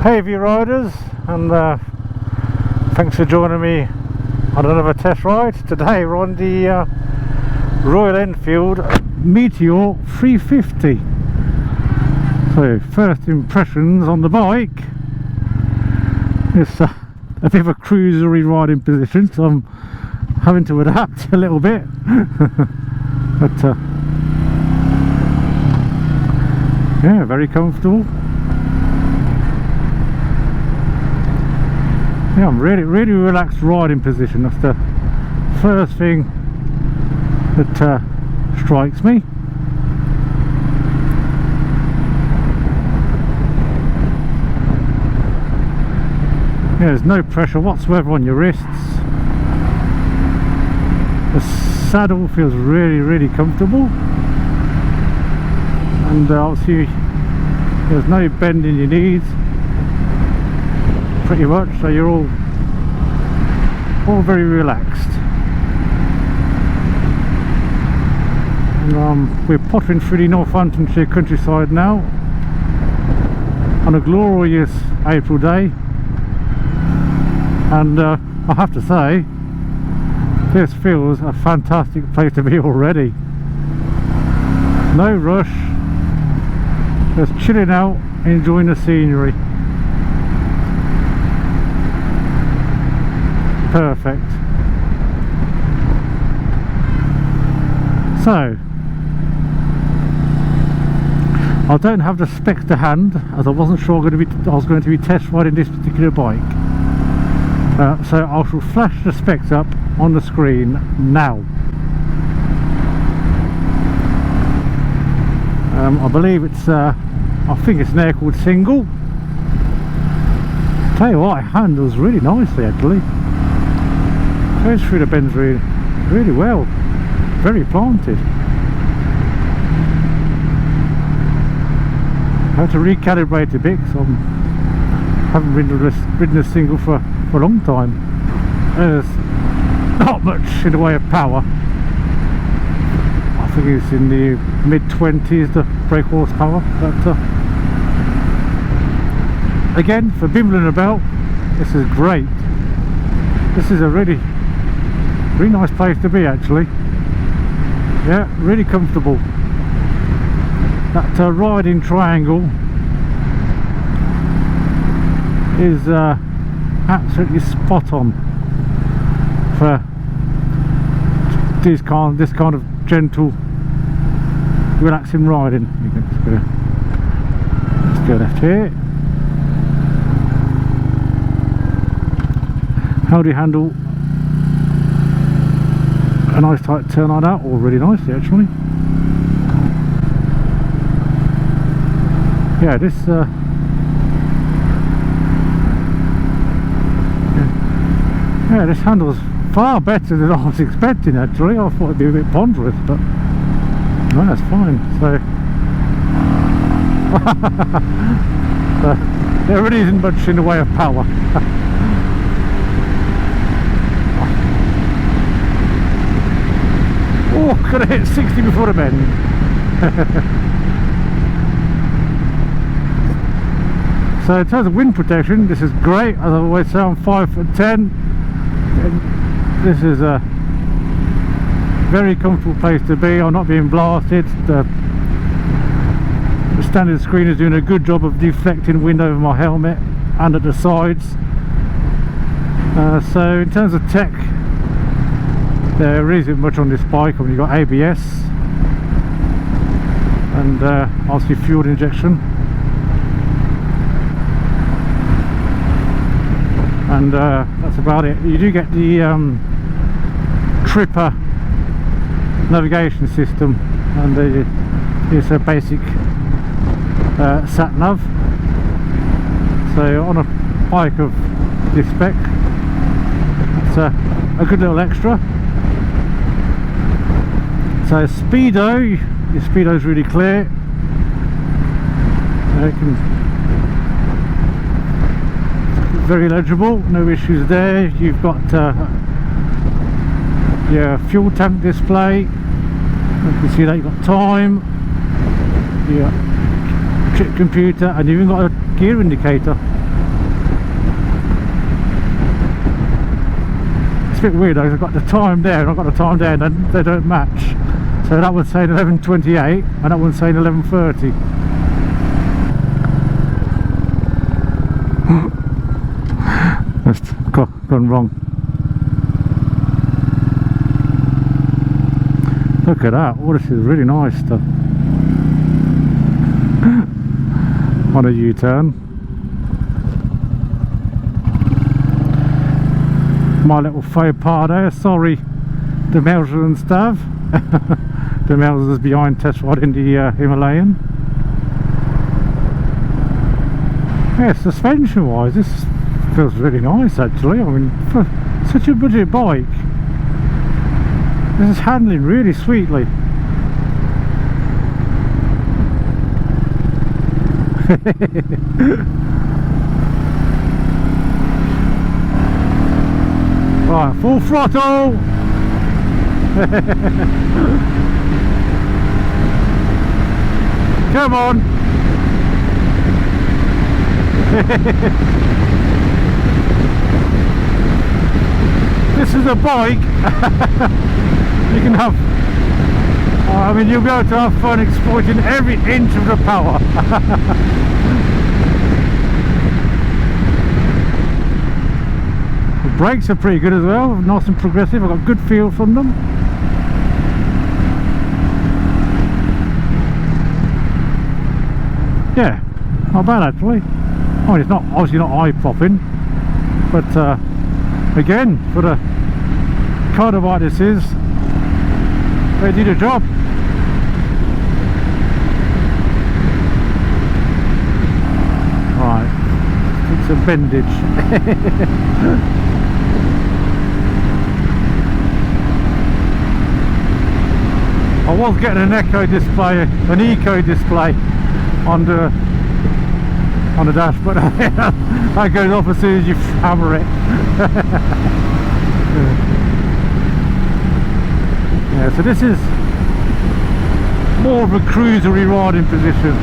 Hey of you riders, and thanks for joining me on another test ride. Today we're on the Royal Enfield Meteor 350. So first impressions on the bike, it's a bit of a cruisery riding position, so I'm having to adapt a little bit. But yeah, very comfortable. Yeah, I'm really relaxed riding position. That's the first thing that strikes me. Yeah, there's no pressure whatsoever on your wrists. The saddle feels really comfortable, and obviously there's no bend in your knees pretty much, so you're all very relaxed. And we're pottering through the Northamptonshire countryside now on a glorious April day, and I have to say, this feels a fantastic place to be already. No rush, just chilling out, enjoying the scenery. Perfect. So I don't have the specs to hand, as I wasn't sure I was going to be test riding this particular bike. So I shall flash the specs up on the screen now. I believe it's I think it's an air cooled single. Tell you what, it handles really nicely actually. Goes through the bends really well, very planted. I had to recalibrate a bit because I haven't ridden a single for a long time. There's not much in the way of power. I think it's in the mid-20s, the brake horsepower, but again, for bimbling about, this is great. This is a really nice place to be actually. Yeah, really comfortable. That riding triangle is absolutely spot on for this kind of gentle, relaxing riding. You can let's go left here. How do you handle a nice tight turn like that? Or really nicely actually. Yeah, this yeah, this handles far better than I was expecting actually. I thought it'd be a bit ponderous, but no, that's fine. So there really isn't much in the way of power. Oh, could have hit 60 before the bend. So in terms of wind protection, this is great. As I always say, I'm 5'10". This is a very comfortable place to be. I'm not being blasted. The standard screen is doing a good job of deflecting wind over my helmet and at the sides. So in terms of tech, there isn't much on this bike. I mean, you've got ABS and obviously fuel injection, and that's about it. You do get the Tripper navigation system, and it's a basic sat nav. So on a bike of this spec, it's a good little extra. So speedo, your speedo is really clear. Very legible, no issues there. You've got your fuel tank display. You can see that you've got time, your trip computer, and you've even got a gear indicator. a bit weird. I've got the time there and I've got the time there, and they don't match. So that one's saying 11:28 and that one's saying 11:30. That's gone wrong. Look at that. Oh, this is really nice stuff. On a U-turn. My little faux pas there. Sorry, Damelza and Stav. Damelza's behind test ride in the Himalayan. Yeah, suspension wise, this feels really nice actually. I mean, for such a budget bike, this is handling really sweetly. Right, full throttle. Come on. This is a bike you can have, I mean, you'll be able to have fun exploiting every inch of the power. The brakes are pretty good as well, nice and progressive. I've got good feel from them. Yeah, not bad actually. I mean, it's not obviously not eye-popping, but again, for the kind of bike this is, they did a job. Right, it's a bendage. I was getting an eco display, an eco display on the dash, but that goes off as soon as you hammer it. Yeah, so this is more of a cruisery riding position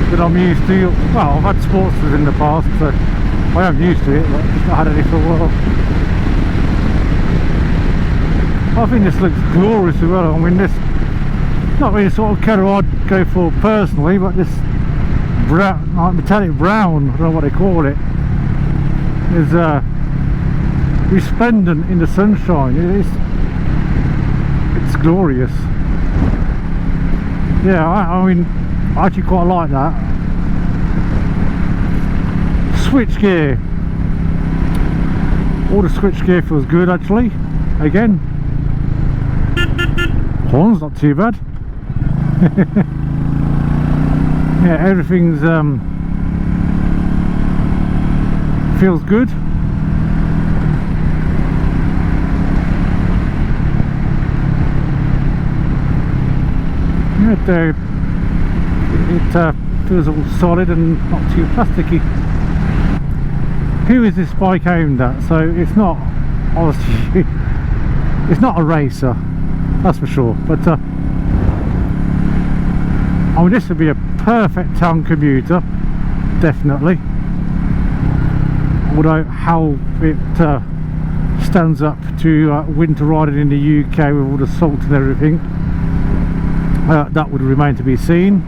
that I'm used to. Well, I've had Sportsters in the past, so I am used to it, but I've not had any for a while. I think this looks glorious as well. I mean, this not really the sort of colour I'd go for personally, but this brown, like metallic brown, I don't know what they call it, is resplendent in the sunshine. It's glorious. Yeah, I mean, I actually quite like that. Switch gear, all the switch gear feels good actually. Again, horns not too bad. Yeah, everything's feels good. Yeah, it feels all solid and not too plasticky. Who is this bike aimed at? So it's not, obviously, it's not a racer, that's for sure. But I mean, this would be a perfect town commuter, definitely. Although how it stands up to winter riding in the UK with all the salt and everything, that would remain to be seen.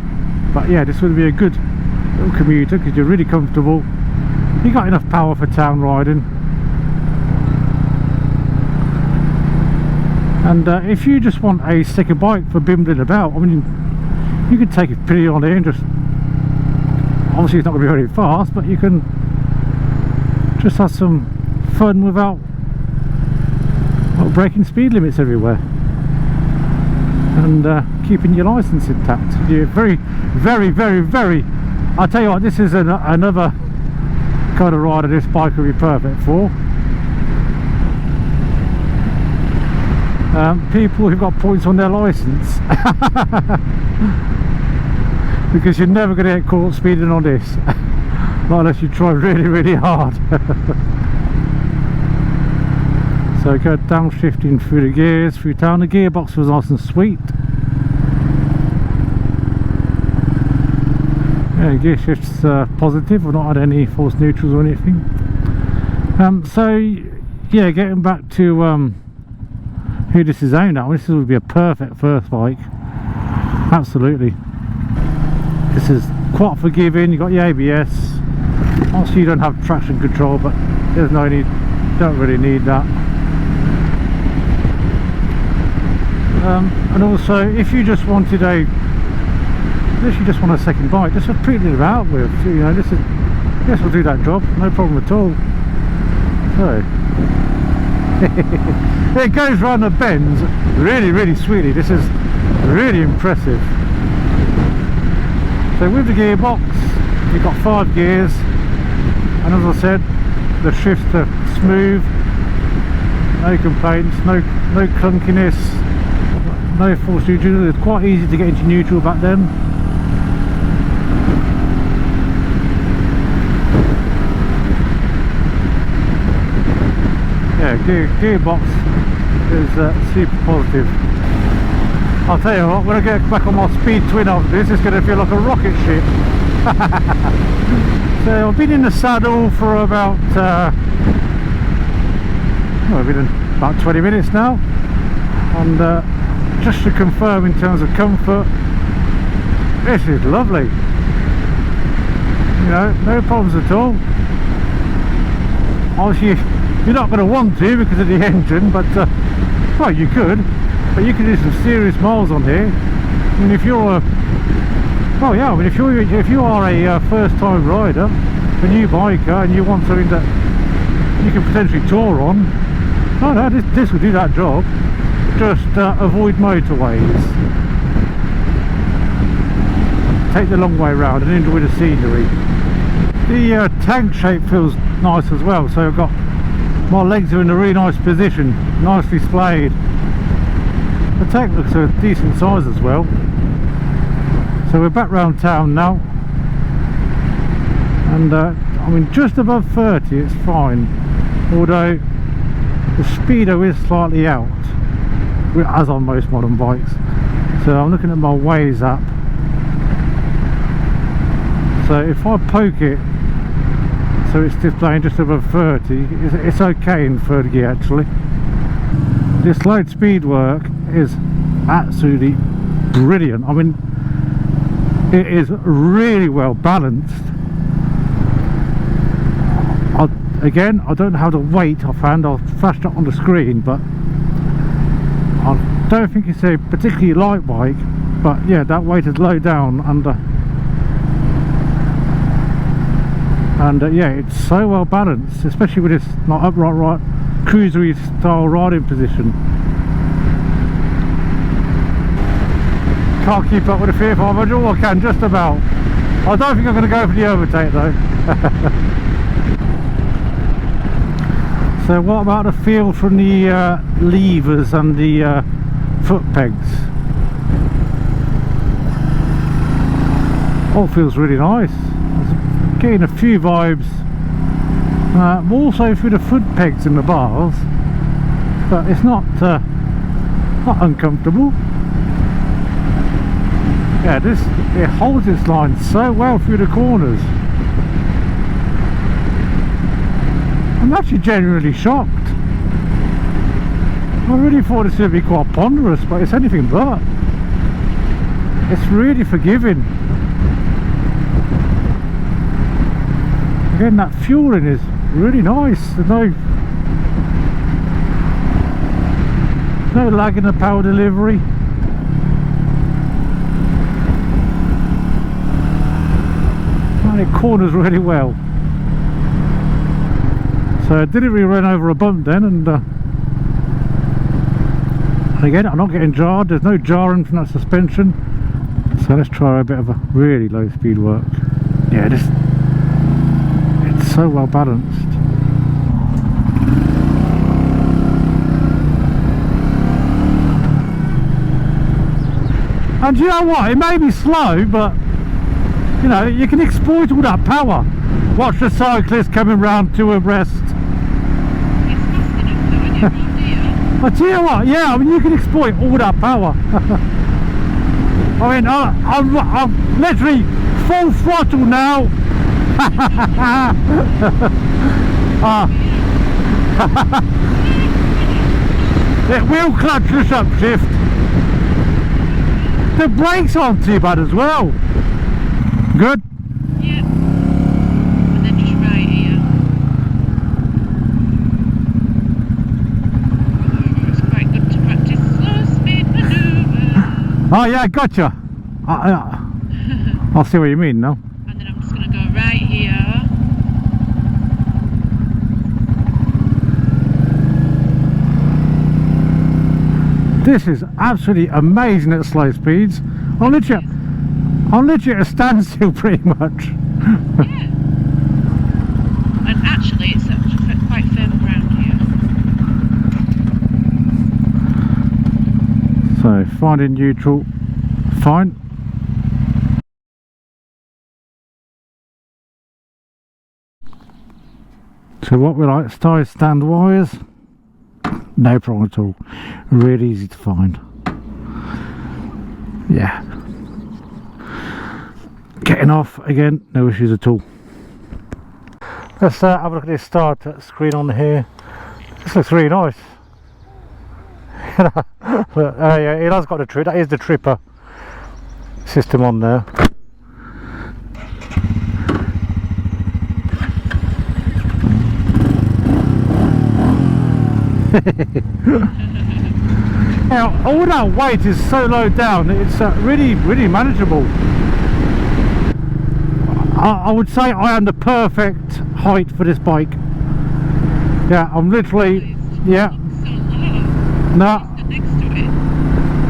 But yeah, this would be a good little commuter because you're really comfortable. You got enough power for town riding. And if you just want a sticker bike for bimbling about, I mean, you can take it pretty on there and just, obviously it's not going to be very fast, but you can just have some fun without breaking speed limits everywhere, and keeping your license intact. You're very, very, very, very, I'll tell you what, this is another kind of rider this bike would be perfect for. People who've got points on their license. Because you're never going to get caught speeding on this. Not unless you try really, really hard. So go downshifting through the gears, through town. The gearbox was nice and sweet. Yeah, gear shift's positive. I've not had any false neutrals or anything. So yeah, getting back to who this is aimed at, this would be a perfect first bike. Absolutely. This is quite forgiving. You've got the ABS. Also, you don't have traction control, but there's no need, don't really need that. And also, if you just wanted a second bike, just to print it out with, you know, this will do that job, no problem at all. So it goes round the bends really, really sweetly. This is really impressive. So with the gearbox, you've got 5 gears, and as I said, the shifts are smooth, no complaints, no clunkiness, no forced neutral. It's quite easy to get into neutral back then. Yeah, gearbox is super positive. I'll tell you what, when I get back on my speed twin after this, it's going to feel like a rocket ship. So I've been in the saddle for about I've been in about 20 minutes now, and just to confirm in terms of comfort, this is lovely. You know, no problems at all. Obviously you're not going to want to because of the engine, but well, you could, but you can do some serious miles on here. I mean, if you're a if you are a first-time rider, a new biker, and you want something that you can potentially tour on, oh no, this will do that job. Just avoid motorways, take the long way round and enjoy the scenery. The tank shape feels nice as well, so I've got, my legs are in a really nice position, nicely splayed. The tank looks a decent size as well. So we're back round town now, and I mean, just above 30 it's fine, although the speedo is slightly out, as on most modern bikes. So I'm looking at my Waze app, so if I poke it so it's displaying just above 30, it's okay in third gear actually. This load speed work is absolutely brilliant. I mean, it is really well balanced. Again, I don't know how the weight offhand, I'll flash that on the screen, but I don't think it's a particularly light bike, but yeah, that weight is low down under. And yeah, it's so well balanced, especially with this not upright cruisery style riding position. Can't keep up with the 500, or I can just about. I don't think I'm going to go for the overtake though. So what about the feel from the levers and the foot pegs? All feels really nice. Getting a few vibes, also through the foot pegs and the bars, but it's not uncomfortable. Yeah, it holds its line so well through the corners. I'm actually genuinely shocked. I really thought this would be quite ponderous, but it's anything but. It's really forgiving. Again, that fueling is really nice. There's no lag in the power delivery. And it corners really well. So I didn't really run over a bump then, and again, I'm not getting jarred. There's no jarring from that suspension. So let's try a bit of a really low speed work. Yeah, it's so well balanced. And you know what, it may be slow, but you know, you can exploit all that power. Watch the cyclist coming round 2 abreast. I tell you what, yeah, I mean, you can exploit all that power. I mean, I'm literally full throttle now. It will clutch this upshift. The brakes aren't too bad as well. Good. Yeah. And then just right here. It's quite good to practice slow speed manoeuvre. Oh yeah, gotcha. I'll see what you mean now. And then I'm just going to go right here. This is absolutely amazing at slow speeds. I'm literally at a standstill pretty much. Yeah. And actually it's quite firm ground here. So finding neutral, fine. So what we like, side stand wires, no problem at all, really easy to find. Yeah, getting off again, no issues at all. Let's have a look at this start screen on here. This looks really nice. Look, yeah, it has got a trip, that is the tripper system on there. Now, all that weight is so low down, it's really manageable. I would say I am the perfect height for this bike. Yeah, I'm literally, yeah. No.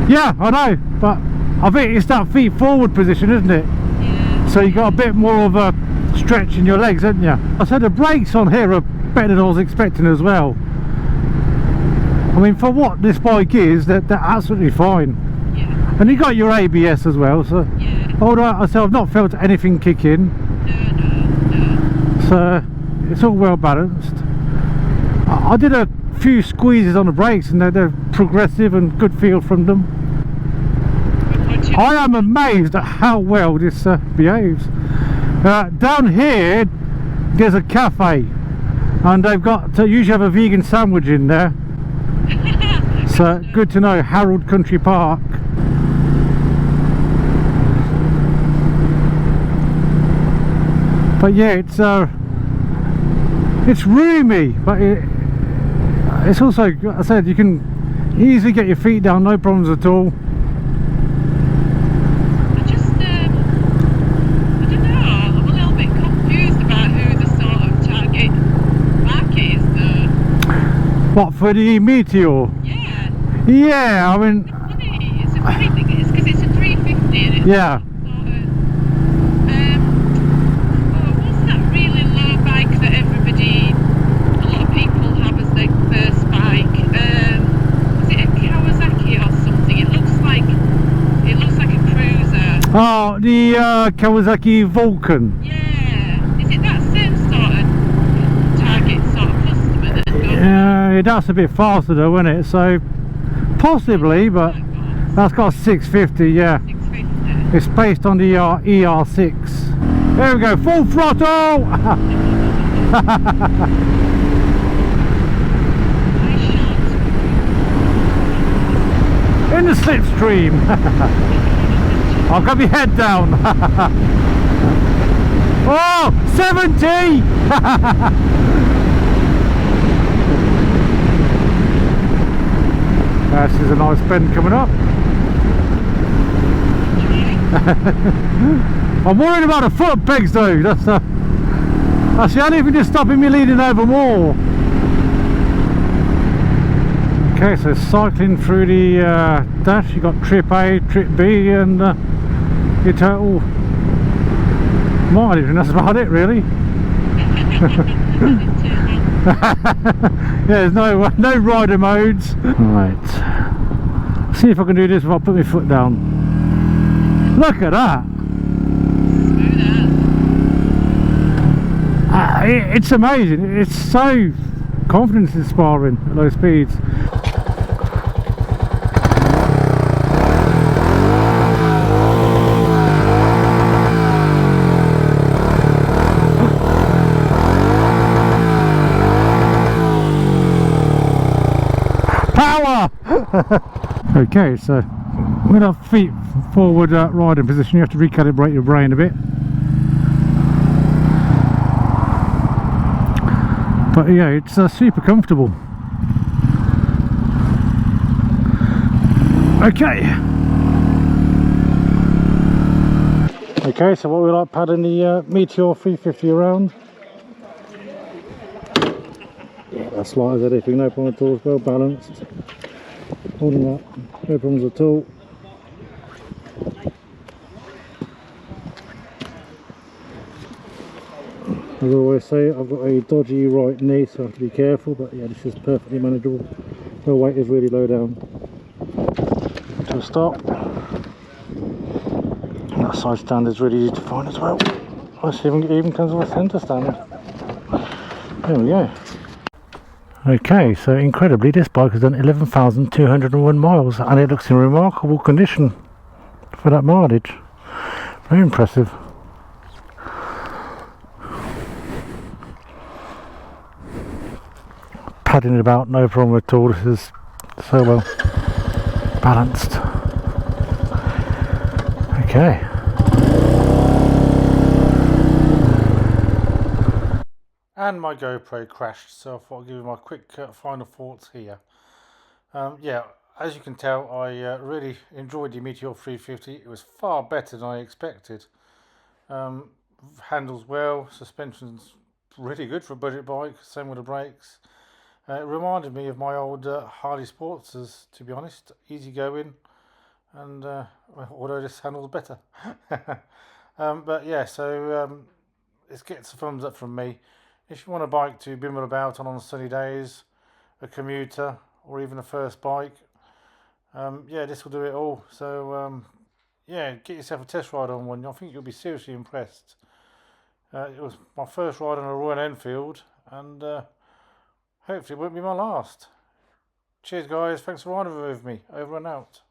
Yeah, I know, but I think it's that feet forward position, isn't it? Yeah. So you got a bit more of a stretch in your legs, haven't you? I said the brakes on here are better than I was expecting as well. I mean, for what this bike is, they're absolutely fine. Yeah. And you got your ABS as well, so Yeah. although I say I've not felt anything kick in, No. so it's all well balanced. I did a few squeezes on the brakes and they're progressive and good feel from them. I am amazed at how well this behaves. Down here there's a cafe and they've got usually have a vegan sandwich in there. So good to know, Harold Country Park. But yeah, it's roomy, but it's also, I said, you can easily get your feet down, no problems at all. I don't know, I'm a little bit confused about who the sort of target market is though. What, for the Meteor? Yeah. Yeah, I mean, It's a funny thing, it's because it's a 350 and it's yeah. sort of, what's that really low bike that a lot of people have as their first bike? Is it a Kawasaki or something? It looks like a cruiser. Oh, the Kawasaki Vulcan. Yeah. Is it that same sort of target sort of customer that goes? Yeah, that's a bit faster though, isn't it? So possibly, but that's got 650, yeah. 650. It's based on the ER6. There we go, full throttle! In the slipstream. I've got my head down. Oh, 70! This is a nice bend coming up. I'm worried about the foot pegs though. That's the only thing that's stopping me leaning over more. Okay, so cycling through the dash, you got trip A, trip B, and your total mileage, and that's about it really. Yeah, there's no rider modes. Right, see if I can do this without putting my foot down. Look at that. It's amazing. It's so confidence inspiring at low speeds. Power! Okay, so with our feet forward riding position, you have to recalibrate your brain a bit. But yeah, it's super comfortable. Okay, so what we like padding the Meteor 350 around. Yeah, that's light as anything, no problem at all, it's well balanced. Holding that, no problems at all. As I always say, I've got a dodgy right knee, so I have to be careful, but yeah, this is perfectly manageable. The weight is really low down. To a stop. And that side stand is really easy to find as well. This even comes with a centre stand. There we go. Okay, so incredibly this bike has done 11,201 miles and it looks in remarkable condition for that mileage. Very impressive. Padding it about, no problem at all. This is so well balanced. Okay. And my GoPro crashed, so I thought I'd give you my quick final thoughts here. Yeah, as you can tell, I really enjoyed the Meteor 350. It was far better than I expected. Handles well, suspension's really good for a budget bike, same with the brakes. It reminded me of my old Harley Sportsters, to be honest. Easy going, and although this handles better. But yeah, so it gets a thumbs up from me. If you want a bike to bimble about on sunny days, a commuter, or even a first bike, yeah, this will do it all. So yeah, get yourself a test ride on one. I think you'll be seriously impressed. It was my first ride on a Royal Enfield, and hopefully it won't be my last. Cheers guys, thanks for riding with me. Over and out.